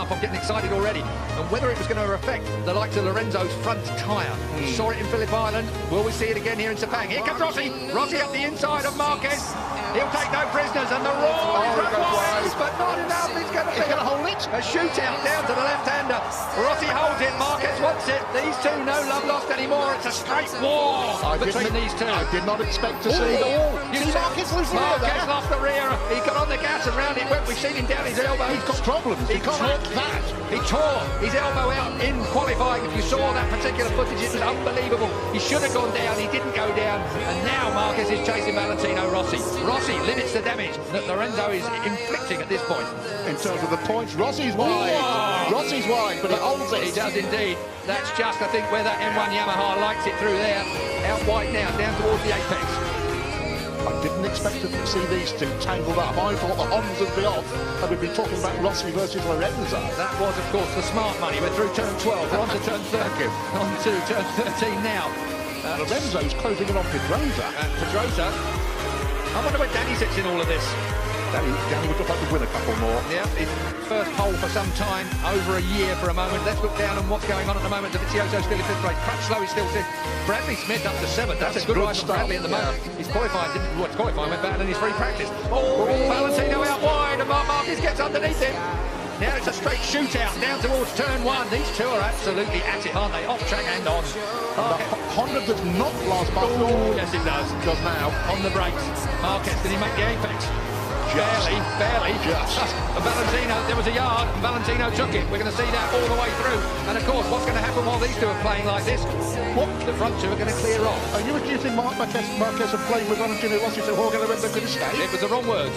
up. I'm getting excited already. And whether it was going to affect the likes of Lorenzo's front tyre. We saw it in Phillip Island. Will we see it again here in Sepang? Here comes Rossi. Rossi up the inside of Marquez. He'll take no prisoners, and the roar is wide, but not enough. He's going to hold it. A shootout down to the left-hander. Rossi holds it. Marquez wants it. These two, no love lost anymore. It's a straight war between these two. I did not expect to see the wall. Marquez lost the rear. He got on the gas and round it went. We've seen him down his elbow. He's got problems. He can't that. He tore his elbow out in qualifying. If you saw that particular footage, it was unbelievable. He should have gone down. He didn't go down. And now Marquez is chasing Valentino Rossi. Rossi limits the damage that Lorenzo is inflicting at this point. In terms of the points, Rossi's wide. Whoa. Rossi's wide, but he holds it. He does indeed. That's just, I think, where that M1 Yamaha likes it through there. Out wide now, down towards the apex. I didn't expect to see these two tangled up. I thought the Hondas would be off, and we'd be talking about Rossi versus Lorenzo. That was, of course, the smart money. We're through turn 12. We're on to turn 13. On to turn 13 now. Lorenzo's closing in on Pedrosa. Pedrosa. I wonder where Danny sits in all of this. Danny would just like to win a couple more. Yeah, his first pole for some time, over a year for a moment. Let's look down on what's going on at the moment. Dovizioso still in fifth place. Crutchlow is still fifth. Bradley Smith up to seventh. That's a good ride for Bradley at the moment. He's qualified, qualifying went better than his free practice. Oh, Valentino out wide, and Marquez gets underneath him. Now it's a straight shootout down towards turn one. These two are absolutely at it, aren't they? Off track and on. Honda does not last by. Oh, yes it does. Does now. On the brakes. Marquez, did he make the apex? Barely. Just. And Valentino, there was a yard, and Valentino took it. We're going to see that all the way through. And of course, what's going to happen while these two are playing like this? The front two are going to clear off. Are you accusing Marquez of playing with Valentino Rossi so Jorge Lorenzo could escape? It was the wrong words.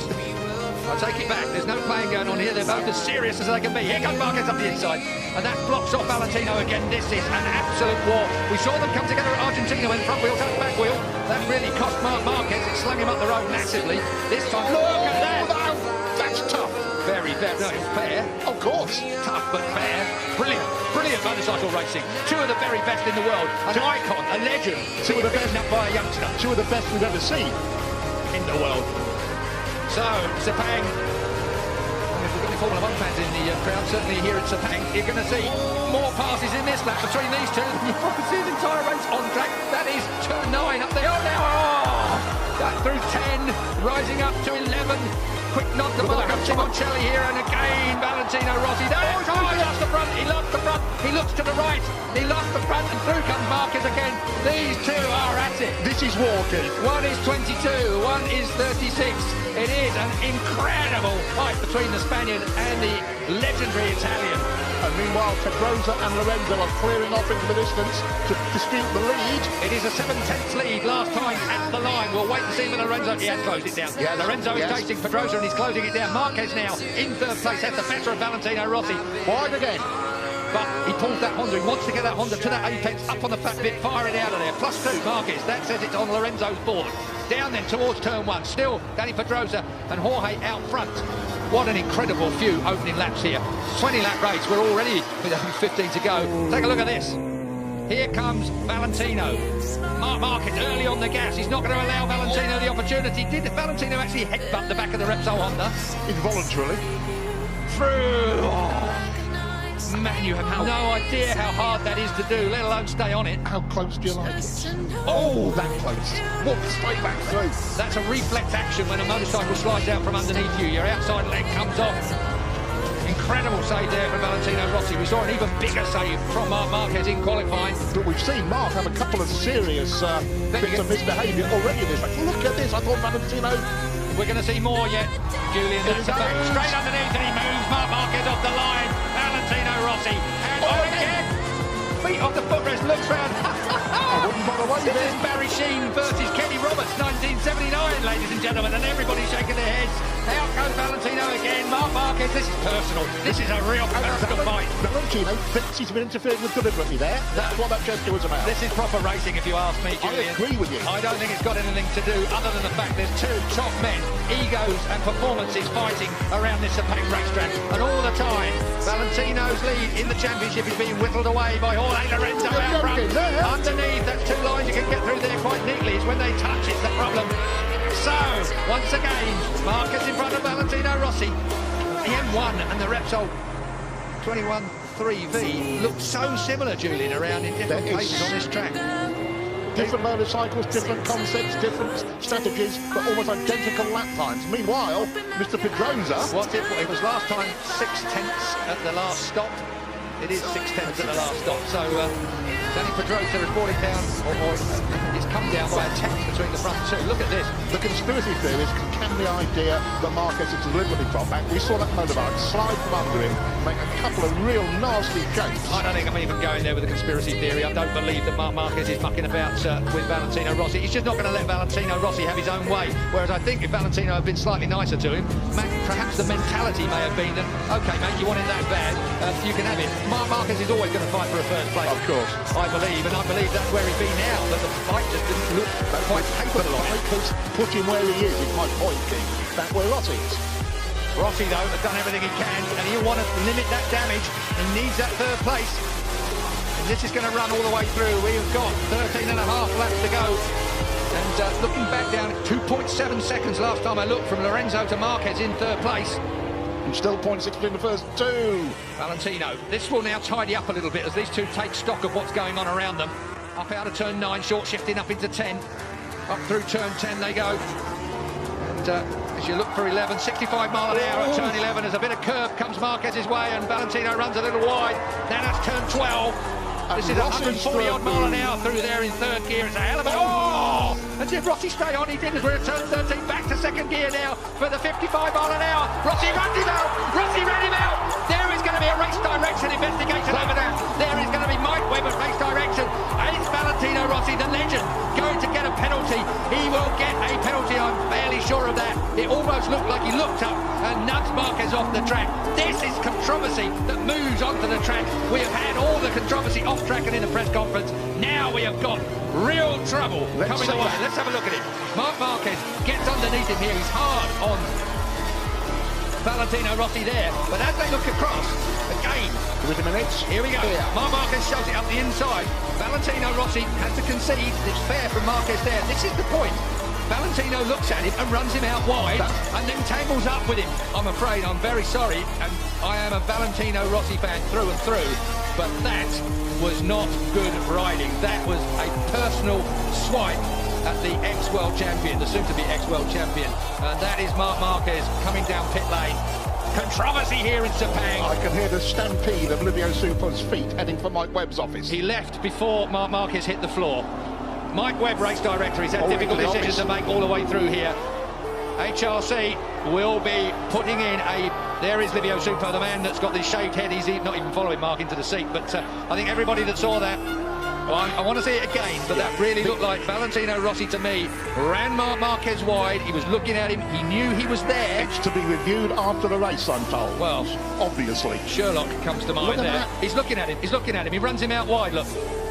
I take it back. There's no playing going on here. They're both as serious as they can be. Here comes Marquez up the inside, and that blocks off Valentino again. This is an absolute war. We saw them come together at Argentina when front wheel touched back wheel. That really cost Marquez. It slung him up the road massively. This time, look at that. That's tough. Very fair. No, it's fair. Of course. Tough but fair. Brilliant motorcycle racing. Two of the very best in the world. An icon, a legend. Two of the best up by a youngster. Two of the best we've ever seen in the world. So, Sepang, if we've got any Formula 1 fans in the crowd, certainly here at Sepang, you're going to see more passes in this lap between these two. You've see the entire race on track. That is turn 9 up there. Oh, now, that through 10, rising up to 11. Quick nod to Marco Simoncelli here, and again, Valentino Rossi. No, he lost the front, he lost the front, he looks to the right, he lost the front, and through comes Marquez again. These two are at it. This is walking. One is 22, one is 36. It is an incredible fight between the Spaniard and the legendary Italian. And meanwhile, Pedrosa and Lorenzo are clearing off into the distance to dispute the lead. It is a 7/10 lead last time at the line. We'll wait and see when Lorenzo... He has closed it down. Yes, Lorenzo is chasing Pedrosa and he's closing it down. Marquez now in third place has the better of Valentino Rossi. Wide again. But he pulls that Honda. He wants to get that Honda to that apex, up on the fat bit, fire it out of there. +2, Marquez. That says it's on Lorenzo's board. Down then towards turn 1. Still Danny Pedrosa and Jorge out front. What an incredible few opening laps here. 20-lap race. We're already with 15 to go. Take a look at this. Here comes Valentino. Marquez early on the gas. He's not going to allow Valentino the opportunity. Did Valentino actually headbutt the back of the Repsol Honda? Involuntarily. Through. Oh. Man, you have no idea how hard that is to do, let alone stay on it. How close do you like it? Oh, that close. Walk straight back through. That's a reflex action when a motorcycle slides out from underneath you. Your outside leg comes off. Incredible save there from Valentino Rossi. We saw an even bigger save from Marquez in qualifying. But we've seen Mark have a couple of serious bits of misbehaviour already in this race. Look at this. I thought Valentino... We're going to see more yet. Julian, that's straight underneath and he moves Marquez off the line. Valentino Rossi. And again. Feet off the footrest, looks round. This is Barry Sheen versus Kenny Roberts, 1979, ladies and gentlemen, and everybody's shaking their heads. Out goes Valentino again. Marquez, this is personal. This is a real personal fight. Valentino thinks he's been interfered with deliberately there. That's what that gesture was about. This is proper racing, if you ask me, Julian. I agree with you. I don't think it's got anything to do other than the fact there's two top men, egos and performances fighting around this Sepang racetrack. And all the time, Valentino's lead in the championship is being whittled away by Jorge Lorenzo out front. Underneath, that's two lines you can get through there quite neatly. It's when they touch, it's the problem. So, once again, Marquez in front of Valentino Rossi. The M1 and the Repsol 21.3V look so similar, Julian, around in different places on this track. Different motorcycles, different concepts, different strategies, but almost identical lap times. Meanwhile, Mr. Pedrosa... It was last time 6/10 at the last stop. It is 6/10 at the last stop. So Danny Pedrosa has brought it down, or it's come down by a tenth between the front two. Look at this. The conspiracy theories can the idea that Marquez had deliberately dropped back. We saw that motorbike slide from under him, make a couple of real nasty shapes. I don't think I'm even going there with a conspiracy theory. I don't believe that Marc Marquez is mucking about with Valentino Rossi. He's just not going to let Valentino Rossi have his own way. Whereas I think if Valentino had been slightly nicer to him, perhaps the mentality may have been that, OK, mate, you want it that bad, you can have it. Marc Marquez is always going to fight for a first place. Of course. I believe, and I believe that's where he's been now, that the fight just didn't look quite capable of it. Has put him where he is my point, King. Back where Rossi is. Rossi, though, has done everything he can, and he'll want to limit that damage. He needs that third place. And this is going to run all the way through. We've got 13 and a half laps to go. And looking back down, 2.7 seconds last time I looked from Lorenzo to Marquez in third place. And still 0.6 in the first two. Valentino. This will now tidy up a little bit as these two take stock of what's going on around them. Up out of turn 9, short shifting up into 10. Up through turn 10 they go. And as you look for 11, 65 mile an hour at turn 11, as a bit of curve comes Marquez's way and Valentino runs a little wide. Now that's turn 12. This is 140 odd mile an hour through there in third gear. It's a hell of a... Oh! And did Rossi stay on? He did, as we're at turn 13, back to second gear now for the 55 mile an hour. Rossi runs him out! Rossi ran him out! There is going to be a race direction investigation over there. There is going to be Mike Webb at race direction. Is Valentino Rossi, the legend, going to get a penalty? He will get a penalty, I'm fairly sure of that. It almost looked like he looked up and nudged Marquez off the track. This is controversy that moves onto the track. We have had all the controversy off track and in the press conference. Now we have got real trouble coming away. Let's have a look at it. Marc Marquez gets underneath him here. He's hard on Valentino Rossi there. But as they look across, again, with a minute. Here we go. Yeah. Marc Marquez shoves it up the inside. Valentino Rossi has to concede. It's fair from Marquez there. This is the point. Valentino looks at him and runs him out wide and then tangles up with him. I'm afraid, I'm very sorry, and I am a Valentino Rossi fan through and through, but that was not good riding. That was a personal swipe at the ex-world champion, the soon-to-be ex-world champion. And that is Marc Marquez coming down pit lane. Controversy here in Sepang. I can hear the stampede of Livio Supo's feet heading for Mike Webb's office. He left before Marc Marquez hit the floor. Mike Webb, race director, he's had difficult decisions to make all the way through here. HRC will be putting in a... There is Livio Supo, the man that's got this shaved head. He's not even following Mark into the seat, but I think everybody that saw that... Well, I want to see it again, but that really looked like Valentino Rossi to me. Ran Marc Marquez wide, he was looking at him, he knew he was there. It's to be reviewed after the race, I'm told. Well, obviously. Sherlock comes to mind there. He's looking at him, he runs him out wide, look.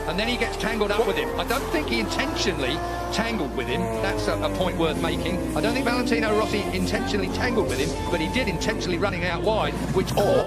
And then he gets tangled up with him. I don't think he intentionally tangled with him. That's a point worth making. I don't think Valentino Rossi intentionally tangled with him, but he did intentionally running out wide, which...